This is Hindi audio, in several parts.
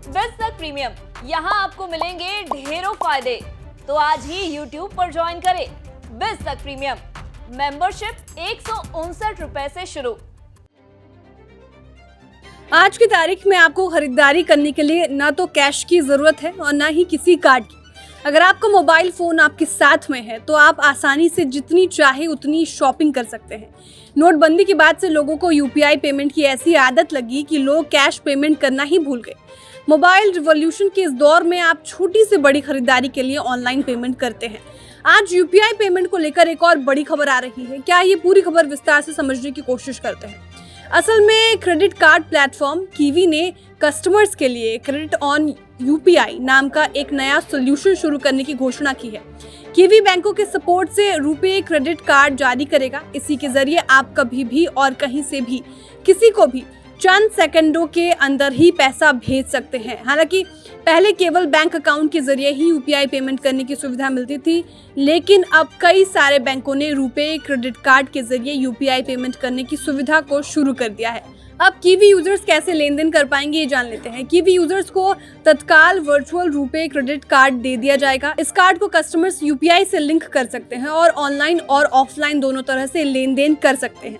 बिज़तक प्रीमियम, यहाँ आपको मिलेंगे ढेरों फायदे। तो आज ही YouTube पर ज्वाइन करें। बिज़तक प्रीमियम मेंबरशिप 159 रुपए से शुरू। आज की तारीख में आपको खरीदारी करने के लिए ना तो कैश की ज़रूरत है और ना ही किसी कार्ड की। अगर आपका मोबाइल फ़ोन आपके साथ में है तो आप आसानी से जितनी चाहे उतनी शॉपिंग कर सकते हैं। नोटबंदी के बाद से लोगों को यूपीआई पेमेंट की ऐसी आदत लगी कि लोग कैश पेमेंट करना ही भूल गए। मोबाइल रिवॉल्यूशन के इस दौर में आप छोटी से बड़ी खरीदारी के लिए ऑनलाइन पेमेंट करते हैं। आज यूपीआई पेमेंट को लेकर एक और बड़ी खबर आ रही है। क्या ये पूरी खबर विस्तार से समझने की कोशिश करते हैं। असल में क्रेडिट कार्ड प्लेटफॉर्म कीवी ने कस्टमर्स के लिए क्रेडिट ऑन यूपीआई नाम का एक नया सोल्यूशन शुरू करने की घोषणा की है। कीवी बैंकों के सपोर्ट से रुपे क्रेडिट कार्ड जारी करेगा। इसी के जरिए आप कभी भी और कहीं से भी किसी को भी चंद सेकंडों के अंदर ही पैसा भेज सकते हैं। हालांकि पहले केवल बैंक अकाउंट के जरिए ही यूपीआई पेमेंट करने की सुविधा मिलती थी, लेकिन अब कई सारे बैंकों ने रुपे क्रेडिट कार्ड के जरिए यूपीआई पेमेंट करने की सुविधा को शुरू कर दिया है। अब कीवी यूजर्स कैसे लेन देन कर पाएंगे ये जान लेते हैं। कीवी यूजर्स को तत्काल वर्चुअल रुपे क्रेडिट कार्ड दे दिया जाएगा। इस कार्ड को कस्टमर्स यूपीआई से लिंक कर सकते हैं और ऑनलाइन और ऑफलाइन दोनों तरह से लेन देन कर सकते हैं।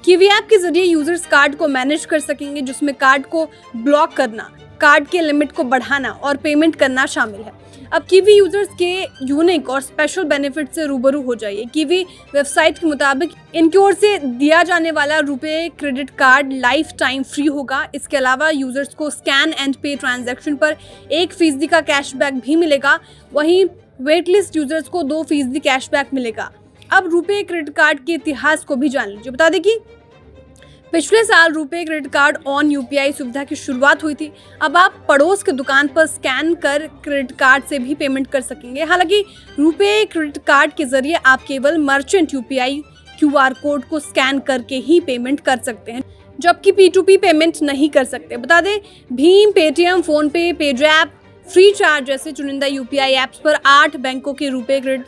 कीवी ऐप के जरिए यूजर्स कार्ड को मैनेज कर सकेंगे, जिसमें कार्ड को ब्लॉक करना, कार्ड के लिमिट को बढ़ाना और पेमेंट करना शामिल है। अब कीवी यूजर्स के यूनिक और स्पेशल बेनिफिट से रूबरू हो जाइए। कीवी वेबसाइट के मुताबिक इनकी ओर से दिया जाने वाला रुपए credit card life time free होगा। इसके अलावा यूजर्स को स्कैन एंड पे ट्रांजैक्शन पर 1% का कैशबैक भी मिलेगा। वहीं वेटलिस्ट यूजर्स को 2% कैशबैक मिलेगा। अब रुपे क्रेडिट कार्ड के इतिहास को भी जान लीजिए। बता दें कि पिछले साल RuPay credit card on UPI सुविधा की शुरुआत हुई थी। अब आप पड़ोस की दुकान पर स्कैन कर क्रेडिट कार्ड से भी पेमेंट कर सकेंगे। हालांकि रुपे क्रेडिट कार्ड के जरिए आप केवल मर्चेंट यूपीआई क्यूआर कोड को स्कैन करके ही पेमेंट कर सकते हैं, जबकि P2P पेमेंट नहीं कर सकते। बता दें भीम, पेटीएम, फोन पे, पेजैप, फ्री चार्ज जैसे चुनिंदा यूपीआई ऐप्स पर 8 बैंकों के रुपे क्रेडिट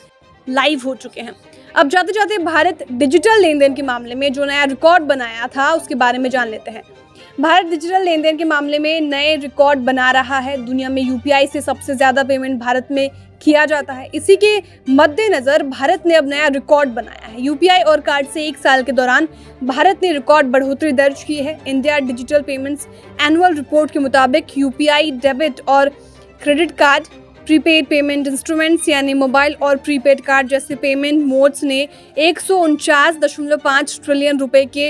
लाइव हो चुके हैं। अब जाते जाते भारत डिजिटल लेन देन के मामले में जो नया रिकॉर्ड बनाया था उसके बारे में जान लेते हैं। भारत डिजिटल लेन देन के मामले में नए रिकॉर्ड बना रहा है। दुनिया में यूपीआई से सबसे ज़्यादा पेमेंट भारत में किया जाता है। इसी के मद्देनज़र भारत ने अब नया रिकॉर्ड बनाया है। यूपीआई और कार्ड से 1 साल के दौरान भारत ने रिकॉर्ड बढ़ोतरी दर्ज की है। India digital payments annual report के मुताबिक यूपीआई, डेबिट और credit card, prepaid payment instruments यानी मोबाइल और प्रीपेड कार्ड जैसे पेमेंट मोड्स ने 149.5 ट्रिलियन रुपए के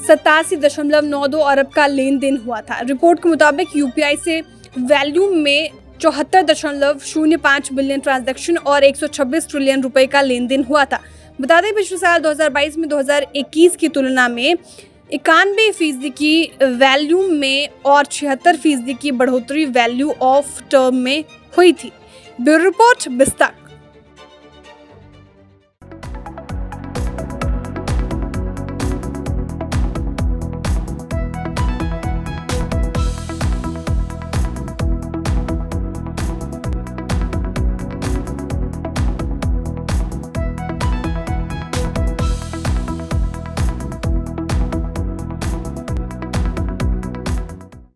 87.92 अरब का लेन देन हुआ था। रिपोर्ट के मुताबिक यूपीआई से वैल्यूम में 74.05 बिलियन ट्रांजैक्शन और 126 ट्रिलियन रुपए का लेन देन हुआ था। बता दें पिछले साल 2022 में 2021 की तुलना में 91% की वैल्यूम में और 76% की बढ़ोतरी वैल्यू ऑफ टर्म में हुई थी। Bureau report, बिज़तक।